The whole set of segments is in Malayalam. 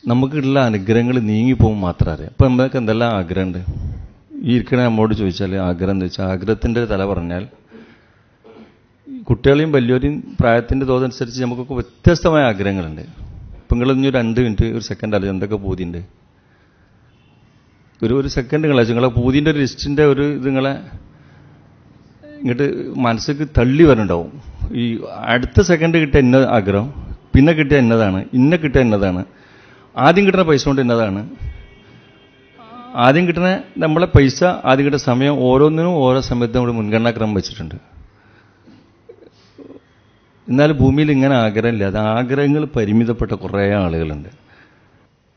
നമുക്കുള്ള അനുഗ്രഹങ്ങൾ നീങ്ങിപ്പോകും മാത്രം അറിയാം. അപ്പം നമുക്ക് എന്തെല്ലാം ആഗ്രഹമുണ്ട്. ഈ ഇരിക്കണ നമ്മോട് ചോദിച്ചാൽ ആഗ്രഹം എന്ന് വെച്ചാൽ ആഗ്രഹത്തിൻ്റെ തല പറഞ്ഞാൽ കുട്ടികളെയും വലിയവരെയും പ്രായത്തിൻ്റെ തോതനുസരിച്ച് നമുക്കൊക്കെ വ്യത്യസ്തമായ ആഗ്രഹങ്ങളുണ്ട്. ഇപ്പം നിങ്ങളിഞ്ഞൊരു 2 മിനിറ്റ് ഒരു സെക്കൻഡ് അല്ല എന്തൊക്കെ പൂതിയുണ്ട്. ഒരു സെക്കൻഡ് നിങ്ങളെ പൂതിൻ്റെ ഒരു ലിസ്റ്റിൻ്റെ ഒരു ഇത് നിങ്ങളെ ഇങ്ങോട്ട് മനസ്സിലേക്ക് തള്ളി വരണുണ്ടാവും. ഈ അടുത്ത സെക്കൻഡ് കിട്ടിയ ഇന്ന ആഗ്രഹം, പിന്നെ കിട്ടിയ ഇന്നതാണ്, കിട്ടിയ ഇന്നതാണ്, ആദ്യം കിട്ടുന്ന പൈസ കൊണ്ട് ഇന്നതാണ്, ആദ്യം കിട്ടുന്ന നമ്മളെ പൈസ, ആദ്യം കിട്ടുന്ന സമയം, ഓരോന്നിനും ഓരോ സമയത്ത് നമ്മൾ മുൻഗണനാക്രമം വെച്ചിട്ടുണ്ട്. എന്നാൽ ഭൂമിയിൽ ഇങ്ങനെ ആഗ്രഹമില്ല. അത് ആഗ്രഹങ്ങൾ പരിമിതപ്പെട്ട കുറേ ആളുകളുണ്ട്.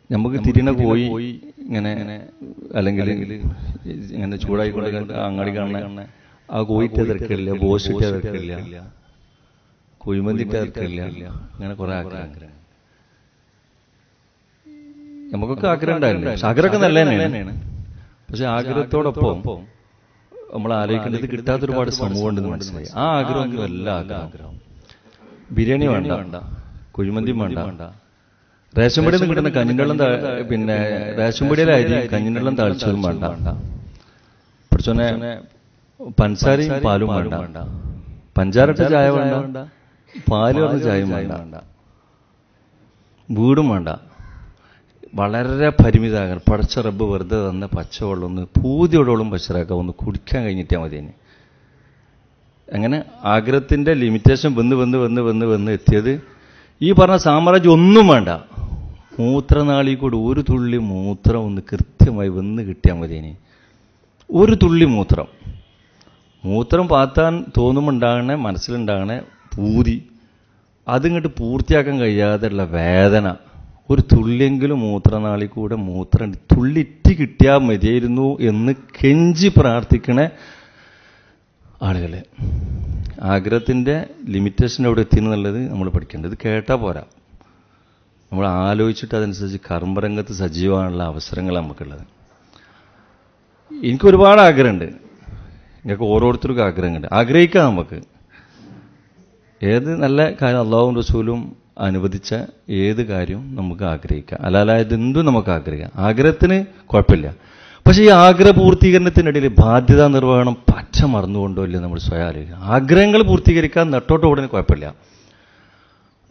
നമുക്ക് തിരിണ പോയി ഇങ്ങനെ അല്ലെങ്കിൽ ഇങ്ങനെ ചൂടായിക്കൊണ്ട് അങ്ങാടി കാണുന്ന ആ കോയിട്ട തിരക്കില്ല, ബോസിട്ട തിരക്കില്ല, കുഴിമന്തിട്ട തിരക്കില്ല, അങ്ങനെ കുറെ ആഗ്രഹങ്ങൾ നമുക്കൊക്കെ ആഗ്രഹം ഉണ്ടായില്ല. ആഗ്രഹമൊക്കെ നല്ല തന്നെയാണ്. പക്ഷെ ആഗ്രഹത്തോടൊപ്പം നമ്മൾ ആലോചിക്കേണ്ടത് കിട്ടാത്ത ഒരുപാട് സമൂഹം ഉണ്ടെന്ന് മനസ്സിലായി. ആ ആഗ്രഹമൊന്നും അല്ല ആഗ്രഹം. ബിരിയാണി വേണ്ട, കുഴിമന്തി വേണ്ട, റേഷൻ പീടിയിൽ നിന്ന് കിട്ടുന്ന കഞ്ഞിൻ്റെ പിന്നെ റേഷൻ പീടിയിലെ അരി കഞ്ഞിൻ്റെ താളിച്ചതും വേണ്ട, പഠിച്ചോനെ പഞ്ചസാരയും പാലും വേണ്ട, പഞ്ചാരട്ട ചായ വേണ്ട, പാല് പറഞ്ഞ ചായയും വേണ്ട, വീടും വേണ്ട. വളരെ പരിമിതമാകാൻ പടച്ച റബ്ബ് വെറുതെ തന്ന പച്ചവെള്ളം ഒന്ന് പൂതിയോടോളം പച്ചരാക്കാം, ഒന്ന് കുടിക്കാൻ കഴിഞ്ഞിട്ടാൽ മതി. അങ്ങനെ ആഗ്രഹത്തിൻ്റെ ലിമിറ്റേഷൻ വന്ന് എത്തിയത് ഈ പറഞ്ഞ സാമ്രാജ്യം ഒന്നും വേണ്ട. മൂത്രനാളി കൂടി ഒരു തുള്ളി മൂത്രം ഒന്ന് കൃത്യമായി വന്ന് കിട്ടിയാൽ മതി. ഒരു തുള്ളി മൂത്രം പാത്താൻ തോന്നുമുണ്ടാകണേ, മനസ്സിലുണ്ടാകണേ പൂതി, അതിങ്ങോട്ട് പൂർത്തിയാക്കാൻ കഴിയാതെയുള്ള വേദന. ഒരു തുള്ളിയെങ്കിലും മൂത്രനാളി കൂടെ മൂത്രം തുള്ളിറ്റ് കിട്ടിയാൽ മതിയായിരുന്നു എന്ന് കെഞ്ചി പ്രാർത്ഥിക്കണ ആളുകളെ. ആഗ്രഹത്തിൻ്റെ ലിമിറ്റേഷൻ എവിടെ എത്തിയെന്നുള്ളത് നമ്മൾ പഠിക്കേണ്ടത്. കേട്ടാൽ പോരാ, നമ്മൾ ആലോചിച്ചിട്ട് അതനുസരിച്ച് കർമ്മരംഗത്ത് സജീവമാനുള്ള അവസരങ്ങൾ നമുക്കുള്ളത്. എനിക്ക് ഒരുപാട് ആഗ്രഹമുണ്ട്, നിങ്ങൾക്ക് ഓരോരുത്തർക്കും ആഗ്രഹമുണ്ട്. ആഗ്രഹിക്കാം നമുക്ക് ഏത് നല്ല കാര്യം അള്ളാഹുവും റസൂലും അനുവദിച്ച ഏത് കാര്യവും നമുക്ക് ആഗ്രഹിക്കാം. അല്ലാതെ എന്തും നമുക്ക് ആഗ്രഹിക്കാം. ആഗ്രഹത്തിന് കുഴപ്പമില്ല. പക്ഷേ ഈ ആഗ്രഹ പൂർത്തീകരണത്തിനിടയിൽ ബാധ്യതാ നിർവഹണം പച്ച മറന്നുകൊണ്ടോ ഇല്ല നമ്മൾ സ്വയം ആലോചിക്കുക. ആഗ്രഹങ്ങൾ പൂർത്തീകരിക്കാൻ നെട്ടോട്ട് ഓടുന്നതിന് കുഴപ്പമില്ല.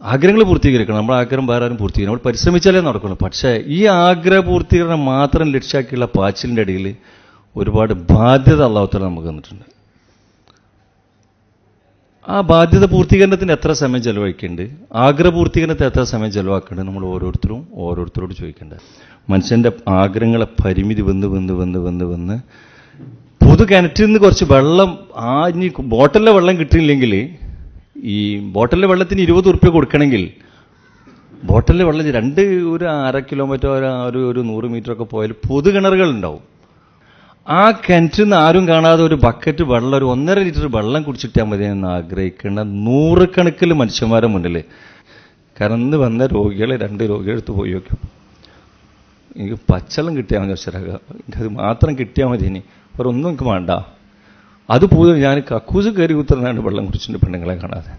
ആഗ്രഹങ്ങൾ പൂർത്തീകരിക്കണം. നമ്മൾ ആഗ്രഹം വേറെ ആരും പൂർത്തീകരിക്കണം, നമ്മൾ പരിശ്രമിച്ചാലേ നടക്കുള്ളൂ. പക്ഷേ ഈ ആഗ്രഹ പൂർത്തീകരണം മാത്രം ലക്ഷ്യമാക്കിയുള്ള പാച്ചിലിൻ്റെ ഇടയിൽ ഒരുപാട് ബാധ്യത അള്ളാഹുത്താല നമുക്ക് തന്നിട്ടുണ്ട്. ആ ബാധ്യത പൂർത്തീകരണത്തിന് എത്ര സമയം ചെലവഴിക്കുന്നുണ്ട്, ആഗ്രഹ പൂർത്തീകരണത്തിന് എത്ര സമയം ചെലവാക്കുന്നുണ്ട്, നമ്മൾ ഓരോരുത്തരോട് ചോദിക്കേണ്ടത്. മനുഷ്യൻ്റെ ആഗ്രഹങ്ങളെ പരിമിതി വന്ന് പൊതു കിണറ്റിൽ നിന്ന് കുറച്ച് വെള്ളം ഇനി ബോട്ടലിലെ വെള്ളം കിട്ടിയില്ലെങ്കിൽ, ഈ ബോട്ടലിലെ വെള്ളത്തിന് 20 ഉറുപ്പ്യ കൊടുക്കണമെങ്കിൽ ബോട്ടലിലെ വെള്ളം ഒരു 1/2 കിലോമീറ്റർ ഒരു 100 മീറ്ററൊക്കെ പോയാൽ പൊതു കിണറുകളുണ്ടാവും. ആ കിണറ്റിൽ നിന്ന് ആരും കാണാതെ ഒരു ബക്കറ്റ് വെള്ളം, ഒരു 1.5 ലിറ്റർ വെള്ളം കുടിച്ചിട്ടാൽ മതി എന്ന് ആഗ്രഹിക്കേണ്ട നൂറുകണക്കിന് മനുഷ്യന്മാരെ മുന്നിൽ. കാരണം ഇന്ന് വന്ന രോഗികളെ 2 രോഗികളെടുത്ത് പോയി നോക്കും. എനിക്ക് പച്ചവെള്ളം കിട്ടിയാൽ മതി, എനിക്കത് മാത്രം കിട്ടിയാൽ മതി, ഇനി വേറെ ഒന്നും എനിക്ക് വേണ്ട. അത് പോയി ഞാൻ കക്കൂസ് കയറി കുത്തുന്നതാണ് വെള്ളം കുടിച്ചിട്ട് പെണ്ണുങ്ങളെ കാണാതെ.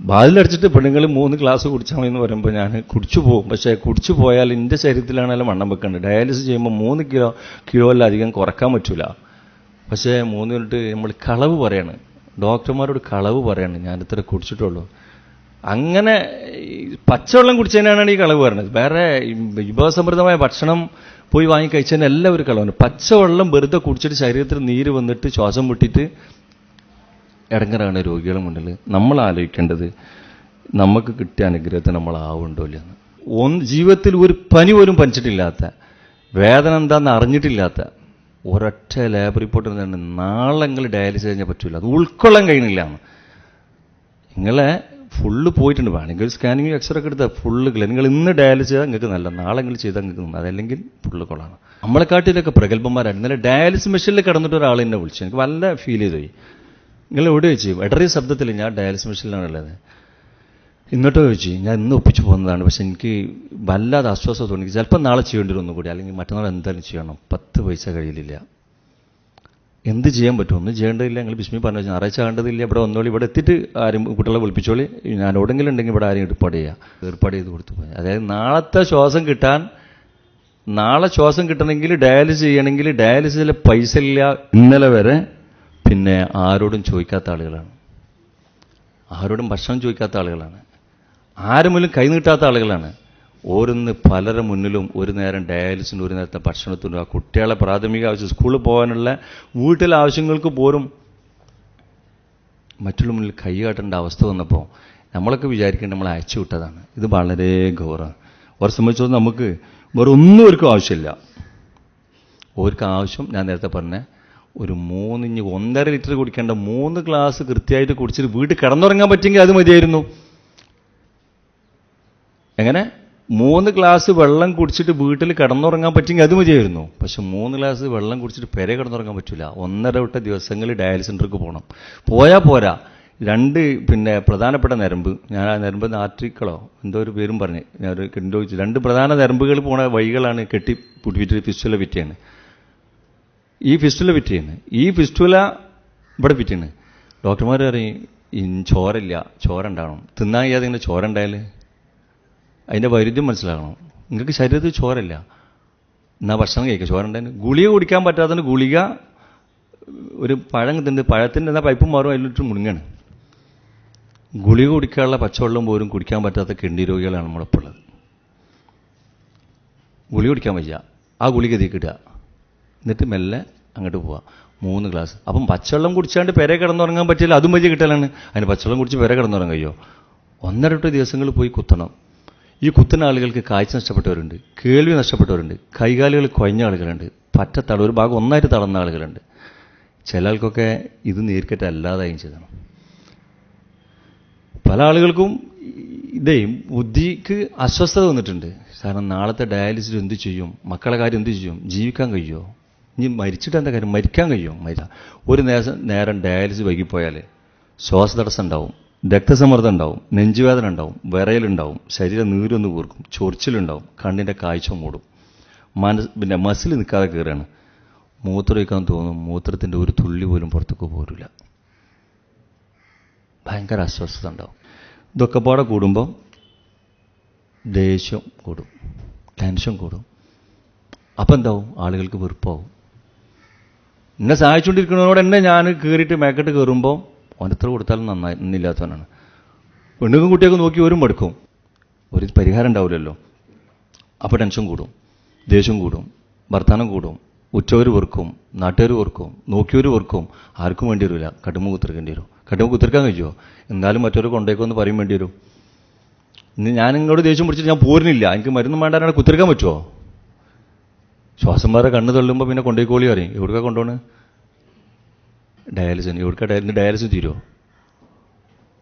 ബാതിലടിച്ചിട്ട് പെണ്ണുങ്ങൾ 3 ഗ്ലാസ് കുടിച്ചാൽ മതി എന്ന് പറയുമ്പോൾ ഞാൻ കുടിച്ചു പോകും. പക്ഷേ കുടിച്ചു പോയാൽ എൻ്റെ ശരീരത്തിലാണെങ്കിലും വണ്ണം വെക്കേണ്ടത്. ഡയാലിസിസ് ചെയ്യുമ്പോൾ 3 കിലോയിലധികം കുറക്കാൻ പറ്റില്ല. പക്ഷേ 3 മിനിറ്റ് നമ്മൾ കളവ് പറയാണ്, ഡോക്ടർമാരോട് കളവ് പറയാണ്, ഞാൻ ഇത്ര കുടിച്ചിട്ടുള്ളൂ. അങ്ങനെ പച്ചവെള്ളം കുടിച്ചതിനാണ് ഈ കളവ് പറയുന്നത്. വേറെ വിഭവസമൃദ്ധമായ ഭക്ഷണം പോയി വാങ്ങി കഴിച്ചതിന് എല്ലാം ഒരു കളവാണ്. പച്ചവെള്ളം വെറുതെ കുടിച്ചിട്ട് ശരീരത്തിൽ നീര് വന്നിട്ട് ശ്വാസം മുട്ടിയിട്ട് ഇടങ്ങറാണ് രോഗികളുടെ മുന്നിൽ. നമ്മൾ ആലോചിക്കേണ്ടത് നമുക്ക് കിട്ടിയ അനുഗ്രഹത്തിന് നമ്മൾ ആവുണ്ടോ ഇല്ലെന്ന്. ജീവിതത്തിൽ ഒരു പനി പോലും പനിച്ചിട്ടില്ലാത്ത, വേദന എന്താണെന്ന് അറിഞ്ഞിട്ടില്ലാത്ത ഒരൊറ്റ ലാബ് റിപ്പോർട്ട് തന്നെ നാളെ നിങ്ങൾ ഡയാലിസിസ് കഴിഞ്ഞാൽ പറ്റൂല, അത് ഉൾക്കൊള്ളാൻ കഴിയുന്നില്ല. നിങ്ങളെ ഫുള്ള് പോയിട്ടുണ്ട്. വേണമെങ്കിൽ സ്കാനിങ് എക്സ്റേ ഒക്കെ എടുത്താൽ ഫുള്ള് ക്ലിയർ. നിങ്ങൾ ഇന്ന് ഡയാലിസിസ് ചെയ്താൽ നിങ്ങൾക്ക് നല്ല, നാളെ നിങ്ങൾ ചെയ്താൽ നിങ്ങൾക്ക് അതല്ലെങ്കിൽ ഫുള്ള് കൊള്ളാണ്. നമ്മളെക്കാട്ടിലൊക്കെ പ്രഗത്ഭന്മാരാണ്. ഇന്നലെ ഡയാലിസിസ് മെഷീനിൽ കിടന്നിട്ട് ഒരാൾ എന്നെ വിളിച്ചു, എനിക്ക് വല്ല ഫീൽ ചെയ്തു പോയി. നിങ്ങൾ എവിടെ വെച്ച് ഇടറിയ ശബ്ദത്തിൽ ഞാൻ ഡയാലിസിസ് മെഷീനിലാണുള്ളത്. ഇങ്ങോട്ടോ ചോദിച്ചു, ഞാൻ ഇന്ന് ഒപ്പിച്ച് പോകുന്നതാണ്, പക്ഷെ എനിക്ക് വല്ലാതെ ആശ്വാസം തോന്നി. ചിലപ്പോൾ നാളെ ചെയ്യേണ്ടി വരും ഒന്നുകൂടി, അല്ലെങ്കിൽ മറ്റന്നാൾ എന്തായാലും ചെയ്യണം, 10 പൈസ കയ്യിലില്ല. എന്ത് ചെയ്യാൻ പറ്റും? ഒന്നും ചെയ്യേണ്ടതില്ല. നിങ്ങൾ ബിസ്മി പറഞ്ഞു, ഞായറാഴ്ച ആകേണ്ടതില്ല, ഇവിടെ വന്നോളി, ഇവിടെ എത്തിയിട്ട് ആരും കുട്ടികളെ വിളിപ്പിച്ചോളി, ഞാൻ എവിടെയെങ്കിലും ഉണ്ടെങ്കിൽ ഇവിടെ ആരും ഏർപ്പാട് ചെയ്ത് കൊടുത്തു പോയി. അതായത് നാളെ ശ്വാസം കിട്ടണമെങ്കിൽ ഡയാലിസിസ് ചെയ്യണമെങ്കിൽ ഡയാലിസിസിലെ പൈസ ഇല്ല. ഇന്നലെ വരെ പിന്നെ ആരോടും ചോദിക്കാത്ത ആളുകളാണ്, ആരോടും ഭക്ഷണം ചോദിക്കാത്ത ആളുകളാണ്, ആരും മുന്നിലും കൈ നീട്ടാത്ത ആളുകളാണ്. ഓരോന്ന് പലരുടെ മുന്നിലും ഒരു നേരം ഡയാലിസിന്, ഒരു നേരത്തെ ഭക്ഷണത്തിനും, ആ കുട്ടികളെ പ്രാഥമിക ആവശ്യം, സ്കൂളിൽ പോകാനുള്ള വീട്ടിലെ ആവശ്യങ്ങൾക്ക് പോലും മറ്റുള്ള മുന്നിൽ കൈ കാട്ടേണ്ട അവസ്ഥ വന്നപ്പോൾ നമ്മളൊക്കെ വിചാരിക്കേണ്ട നമ്മൾ അയച്ചു വിട്ടതാണ്. ഇത് വളരെ ഗൗരവമാണ്. അവരെ സംബന്ധിച്ചോളം നമുക്ക് വേറെ ഒന്നും അവർക്കും ആവശ്യമില്ല. അവർക്ക് ആവശ്യം ഞാൻ നേരത്തെ പറഞ്ഞ ഒരു 1.5 ലിറ്റർ കുടിക്കേണ്ട 3 ഗ്ലാസ് കൃത്യമായിട്ട് കുടിച്ചിട്ട് വീട്ടിൽ കിടന്നുറങ്ങാൻ പറ്റുമെങ്കിൽ അത് മതിയായിരുന്നു. എങ്ങനെ 3 ഗ്ലാസ് വെള്ളം കുടിച്ചിട്ട് വീട്ടിൽ കിടന്നുറങ്ങാൻ പറ്റുമെങ്കിൽ അത് മതിയായിരുന്നു. പക്ഷെ 3 ഗ്ലാസ് വെള്ളം കുടിച്ചിട്ട് പെരെ കിടന്നുറങ്ങാൻ പറ്റില്ല. 1.5 ദിവസങ്ങളിൽ ഡയാലിസിസ് സെൻ്റർക്ക് പോകണം. പോയാൽ പോരാ, 2 പിന്നെ പ്രധാനപ്പെട്ട ഞരമ്പ്, ഞാൻ ആ ഞരമ്പ് ആർട്രിക്കളോ എന്തോ ഒരു പേരും പറഞ്ഞ് ഞാൻ ഒരു കണ്ടുപോയിച്ചു. 2 പ്രധാന ഞരമ്പുകൾ പോണ വഴികളാണ് കെട്ടി പിടിപ്പിച്ചിട്ട് ഫിസ്റ്റുല ഫിറ്റാണ്. ഈ ഫിസ്റ്റുല ഫിറ്റാണ്, ഈ ഫിസ്റ്റുല ഇവിടെ ഫിറ്റാണ്. ഡോക്ടർമാർ പറയും ചോരയില്ല, ചോര ഉണ്ടാവണം. തിന്നാൻ ചെയ്യാതെ ഇങ്ങനെ ചോര ഉണ്ടായാൽ അതിൻ്റെ വൈരുദ്ധ്യം മനസ്സിലാക്കണം. നിങ്ങൾക്ക് ശരീരത്തിൽ ചോരല്ല, എന്നാൽ ഭക്ഷണം കഴിക്കുക, ചോര ഉണ്ടായാൽ. ഗുളിക കുടിക്കാൻ പറ്റാത്തതിന് ഗുളിക, ഒരു പഴം തിണ്ട്, പഴത്തിൻ്റെ എന്നാൽ പൈപ്പും മാറും അതിലിട്ട് മുഴുങ്ങാണ്. ഗുളിക കുടിക്കാനുള്ള പച്ചവെള്ളം പോലും കുടിക്കാൻ പറ്റാത്ത കിഡ്നി രോഗികളാണ് നമ്മളിപ്പോൾ ഉള്ളത്. ഗുളിക കുടിക്കാൻ വയ്യ, ആ ഗുളിക തീക്കിടുക, എന്നിട്ട് മെല്ലെ അങ്ങോട്ട് പോവുക. 3 ഗ്ലാസ്. അപ്പം പച്ചവെള്ളം കുടിച്ചാണ്ട് പെരെ കിടന്നുറങ്ങാൻ പറ്റില്ല, അതും വലിയ കിട്ടലാണ്. അതിന് പച്ചവെള്ളം കുടിച്ച് പെരെ കിടന്നുറങ്ങാൻ കഴിയോ? 1.5 ദിവസങ്ങൾ പോയി കുത്തണം. ഈ കുത്തുന്ന ആളുകൾക്ക് കാഴ്ച നഷ്ടപ്പെട്ടവരുണ്ട്, കേൾവി നഷ്ടപ്പെട്ടവരുണ്ട്, കൈകാലുകൾ കുഴഞ്ഞ ആളുകളുണ്ട്, പറ്റത്തള ഒരു ഭാഗം ഒന്നായിട്ട് തളർന്ന ആളുകളുണ്ട്. ചില ആൾക്കൊക്കെ ഇത് നേരിട്ട് അല്ലാതായും ചെയ്യണം. പല ആളുകൾക്കും ഇതേ ബുദ്ധിക്ക് അസ്വസ്ഥത വന്നിട്ടുണ്ട്. കാരണം നാളത്തെ ഡയാലിസിസ് എന്ത് ചെയ്യും, മക്കളെ കാര്യം എന്ത് ചെയ്യും, ജീവിക്കാൻ കഴിയുമോ, ഇനി മരിച്ചിട്ട് എന്താ കാര്യം, മരിക്കാൻ കഴിയുമോ? ഒരു നേരം ഡയാലിസിസ് വൈകിപ്പോയാൽ ശ്വാസതടസ്സം ഉണ്ടാവും, രക്തസമ്മർദ്ദം ഉണ്ടാവും, നെഞ്ചുവേദന ഉണ്ടാവും, വിറയലുണ്ടാവും, ശരീരം നീരൊന്ന് കൂർക്കും, ചൊറിച്ചിലുണ്ടാവും, കണ്ണിൻ്റെ കാഴ്ച മൂടും, പിന്നെ മസിൽ നിൽക്കാതെ കയറുകയാണ്. മൂത്രമൊഴിക്കാൻ തോന്നും, മൂത്രത്തിൻ്റെ ഒരു തുള്ളി പോലും പുറത്തേക്ക് പോരില്ല. ഭയങ്കര അസ്വസ്ഥത ഉണ്ടാവും. ഇതൊക്കെ പാടെ കൂടുമ്പോൾ ദേഷ്യം കൂടും, ടെൻഷൻ കൂടും. അപ്പം എന്താവും? ആളുകൾക്ക് വെറുപ്പാവും. എന്നെ സഹായിച്ചുകൊണ്ടിരിക്കുന്നതിനോട് എന്നെ ഞാൻ കയറിയിട്ട് മേക്കട്ട് കയറുമ്പോൾ ഓനെത്ര കൊടുത്താലും നന്നില്ലാത്തവനാണ്. പെണ്ണുക്കും കുട്ടിയൊക്കെ നോക്കി ഒരു മടുക്കും, ഒരു പരിഹാരം ഉണ്ടാവില്ലല്ലോ. അപ്പോൾ ടെൻഷൻ കൂടും, ദേഷ്യം കൂടും, വർത്തമാനം കൂടും, ഉച്ചവർ വെറുക്കും, നാട്ടുകാർ വെറുക്കും, നോക്കിയവർ വെറുക്കും. ആർക്കും വേണ്ടി വരില്ല, കടുമ്പ് കുത്തിർക്കേണ്ടി വരും. കടുമ്പ് കുത്തിർക്കാൻ കഴിയുമോ? എന്നാലും മറ്റൊരു കൊണ്ടേക്കൊന്ന് പറയും വേണ്ടി വരും. ഇന്ന് ഞാൻ ഇങ്ങോട്ട് ദേഷ്യം പിടിച്ചിട്ട് ഞാൻ പോരുന്നില്ല, എനിക്ക് മരുന്നും വേണ്ടാനാണ്, കുത്തിർക്കാൻ പറ്റുമോ? ശ്വാസം വേറെ കണ്ണ് തള്ളുമ്പോൾ പിന്നെ കൊണ്ടേക്കോളി പറയും. എവിടെക്കാ കൊണ്ടുപോണ്? ഡയാലിസിന്. എവിടെക്കാ ഡയാലിസിന് തീരുമോ?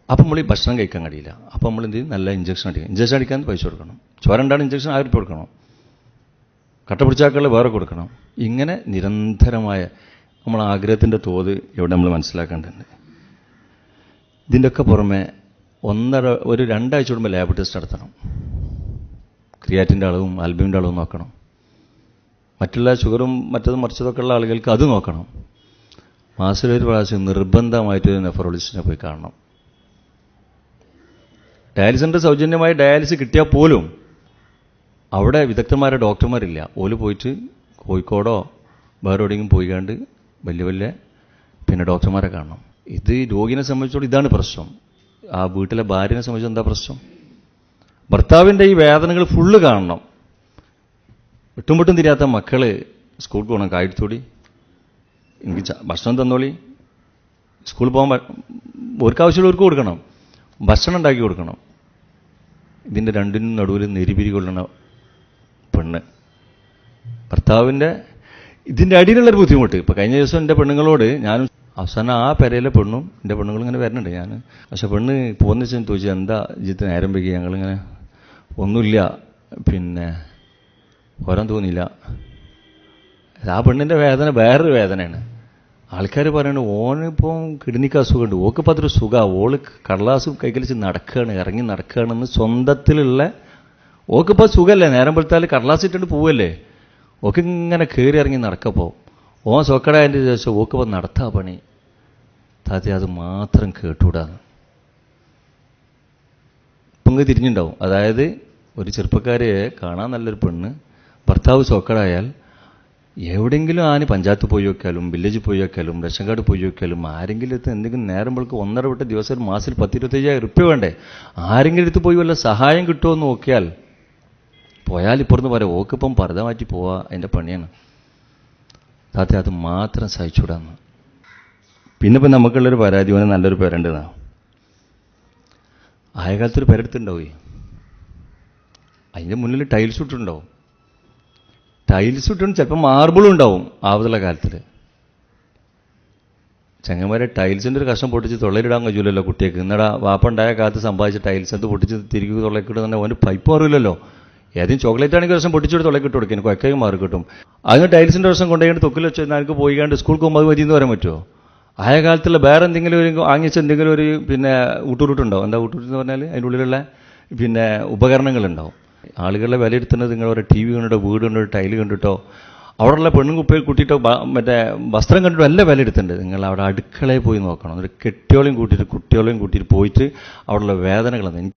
അപ്പം നമ്മൾ ഈ ഭക്ഷണം കഴിക്കാൻ കഴിയില്ല. അപ്പം നമ്മൾ എന്ത് ചെയ്യും? നല്ല ഇഞ്ചക്ഷൻ അടിക്കും. ഇഞ്ചക്ഷൻ അടിക്കാൻ പൈസ കൊടുക്കണം. ചോര ഉണ്ടാണ് ഇഞ്ചക്ഷൻ 1000 രൂപ കൊടുക്കണം. കട്ട പിടിച്ചാക്കളിൽ വേറെ കൊടുക്കണം. ഇങ്ങനെ നിരന്തരമായ നമ്മൾ ആഗ്രഹത്തിൻ്റെ തോത് ഇവിടെ നമ്മൾ മനസ്സിലാക്കേണ്ടതുണ്ട്. ഇതിൻ്റെയൊക്കെ പുറമെ ഒരു 2 ആഴ്ച കൂടുമ്പോൾ ലാബ് ടെസ്റ്റ് നടത്തണം. ക്രിയാറ്റിൻ്റെ അളവും ആൽബുമിൻ്റെ അളവും നോക്കണം. മറ്റുള്ള ഷുഗറും മറ്റതും മറിച്ചതൊക്കെ ഉള്ള ആളുകൾക്ക് അത് നോക്കണം. മാസത്തിലൊരു പ്രാവശ്യം നിർബന്ധമായിട്ടൊരു നെഫ്രോളജിസ്റ്റിനെ പോയി കാണണം. ഡയാലിസിൻ്റെ സൗജന്യമായി ഡയാലിസിസ് കിട്ടിയാൽ പോലും അവിടെ വിദഗ്ധന്മാരെ ഡോക്ടർമാരില്ല. ഓല് പോയിട്ട് കോഴിക്കോടോ വേറെ എവിടെയെങ്കിലും പോയിക്കാണ്ട് വലിയ പിന്നെ ഡോക്ടർമാരെ കാണണം. ഇത് രോഗിനെ സംബന്ധിച്ചോളം ഇതാണ് പ്രശ്നം. ആ വീട്ടിലെ ഭാര്യനെ സംബന്ധിച്ച് എന്താ പ്രശ്നം? ഭർത്താവിൻ്റെ ഈ വേദനകൾ ഫുള്ള് കാണണം. വിട്ടും തിരിയാത്ത മക്കള് സ്കൂളിൽ പോകണം, കായെടുത്തോടി, എനിക്ക് ഭക്ഷണം തന്നോളി, സ്കൂളിൽ പോകാൻ അവർക്ക് ആവശ്യമുള്ളവർക്ക് കൊടുക്കണം, ഭക്ഷണം ഉണ്ടാക്കി കൊടുക്കണം. ഇതിൻ്റെ രണ്ടിനും നടുവിൽ നെരിപിരി കൊള്ളണ പെണ്ണ്, ഭർത്താവിൻ്റെ ഇതിൻ്റെ അടിയിലുള്ളൊരു ബുദ്ധിമുട്ട്. ഇപ്പോൾ കഴിഞ്ഞ ദിവസം എൻ്റെ പെണ്ണുങ്ങളോട് ഞാനും അവസാനം ആ പെരയിലെ പെണ്ണും എൻ്റെ പെണ്ണുങ്ങളും ഇങ്ങനെ വരുന്നുണ്ട്. ഞാൻ പക്ഷെ പെണ്ണ് പോകുന്ന വെച്ചാൽ ചോദിച്ചാൽ എന്താ ജീവിതത്തിന് നേരം വൈകി, ഞങ്ങളിങ്ങനെ ഒന്നുമില്ല, പിന്നെ വരാൻ തോന്നിയില്ല. ആ പെണ്ണിൻ്റെ വേദന വേറൊരു വേദനയാണ്. ആൾക്കാർ പറയുന്നത് ഓനിപ്പം കിഡ്നിക്ക് അസുഖമുണ്ട്, ഓക്കിപ്പോൾ അതൊരു സുഖമാണ്, ഓള് കടലാസ് കൈകളിച്ച് നടക്കുകയാണ്, ഇറങ്ങി നടക്കുകയാണെന്ന് സ്വന്തത്തിലുള്ള ഓക്കിപ്പോൾ സുഖമല്ലേ, നേരം വെളുത്താൽ കടലാസ് ഇട്ടിട്ട് പോവല്ലേ, ഓക്ക് ഇങ്ങനെ കയറി ഇറങ്ങി നടക്കപ്പോൾ ഓൻ സോക്കടായതിൻ്റെ ശേഷം ഓക്കിപ്പോൾ നടത്താ പണി. താത്തി അത് മാത്രം കേട്ടുകൂടാന്ന് ഇപ്പം തിരിഞ്ഞുണ്ടാവും. അതായത് ഒരു ചെറുപ്പക്കാരെ കാണാൻ നല്ലൊരു പെണ്ണ്, ഭർത്താവ് സോക്കടായാൽ എവിടെയെങ്കിലും ആന് പഞ്ചായത്ത് പോയി വെക്കാലും വില്ലേജിൽ പോയി വെക്കാലും റേഷൻ കാർഡ് പോയി വെക്കാലും ആരെങ്കിലും അടുത്ത് എന്തെങ്കിലും നേരമ്പോൾക്ക് 1.5 വിട്ട ദിവസം മാസത്തിൽ 10-25,000 റുപ്യ വേണ്ടേ, ആരെങ്കിലും അടുത്ത് പോയി വല്ല സഹായം കിട്ടുമോ എന്ന് നോക്കിയാൽ പോയാൽ ഇപ്പുറത്ത് പറയാം ഓക്കിപ്പം പർദ്ദ മാറ്റി പോവാ അതിൻ്റെ പണിയാണ്. താത്ത അത് മാത്രം സഹിച്ചുകൂടാന്ന്. പിന്നെ ഇപ്പം നമുക്കുള്ളൊരു പരാതി വന്ന് നല്ലൊരു പേരുണ്ടെന്നാ. ആയ കാലത്തൊരു പേരെടുത്തുണ്ടാവേ, അതിൻ്റെ മുന്നിൽ ടൈൽസ് ഇട്ടുണ്ടാവും. ടൈൽസ് ഇട്ടും ചിലപ്പോൾ മാർബിളും ഉണ്ടാവും ആവതുള്ള കാലത്തിൽ. ചങ്ങന്മാരെ ടൈൽസിൻ്റെ ഒരു കഷ്ണം പൊട്ടിച്ച് തൊള്ളയിലിടാൻ കഴിയൂലല്ലോ കുട്ടിയൊക്കെ. ഇന്നടാ വാപ്പുണ്ടായ കാലത്ത് സമ്പാദിച്ച ടൈൽസ് അത് പൊട്ടിച്ച് തിരികെ തൊള്ളക്കിട്ട് തന്നെ അവന് പൈപ്പ് മാറില്ലല്ലോ. ഏതെങ്കിലും ചോക്ലേറ്റ് ആണെങ്കിൽ ദിവസം പൊട്ടിച്ചോട് തൊള്ളക്കിട്ട് കൊടുക്കും, എനിക്ക് ഒക്കെയും മാറി കിട്ടും. അതിന് ടൈൽസിൻ്റെ ദിവസം കൊണ്ടുപോയി തൊക്കിൽ വെച്ച് എനിക്ക് പോയിക്കാണ്ട് സ്കൂൾക്ക് പോകുമ്പോൾ അത് മതിയെന്ന് പറയാൻ പറ്റുമോ? ആയ കാലത്തുള്ള വേറെ എന്തെങ്കിലും ഒരു വാങ്ങിച്ച എന്തെങ്കിലും ഒരു പിന്നെ ഊട്ടൂരുട്ടുണ്ടാവും. എന്താ ഊട്ടൂരെന്ന് പറഞ്ഞാൽ അതിൻ്റെ ഉള്ളിലുള്ള പിന്നെ ഉപകരണങ്ങളുണ്ടാവും. ആളുകളെ വിലയിരുത്തുന്നത് നിങ്ങൾ ഒരു TV കണ്ടിട്ടോ വീട് കണ്ടിട്ടോ ടൈല് കണ്ടിട്ടോ അവിടെയുള്ള പെണ്ണും കുപ്പയിൽ കൂട്ടിയിട്ടോ മറ്റേ വസ്ത്രം കണ്ടിട്ടോ എല്ലാം വിലയിരുത്തേണ്ടത്. നിങ്ങൾ അവിടെ അടുക്കളയിൽ പോയി നോക്കണം. ഒരു കെട്ടിയോളെയും കൂട്ടിയിട്ട് കുട്ടികളെയും കൂട്ടിയിട്ട് പോയിട്ട് അവിടെയുള്ള വേദനകളെന്ന്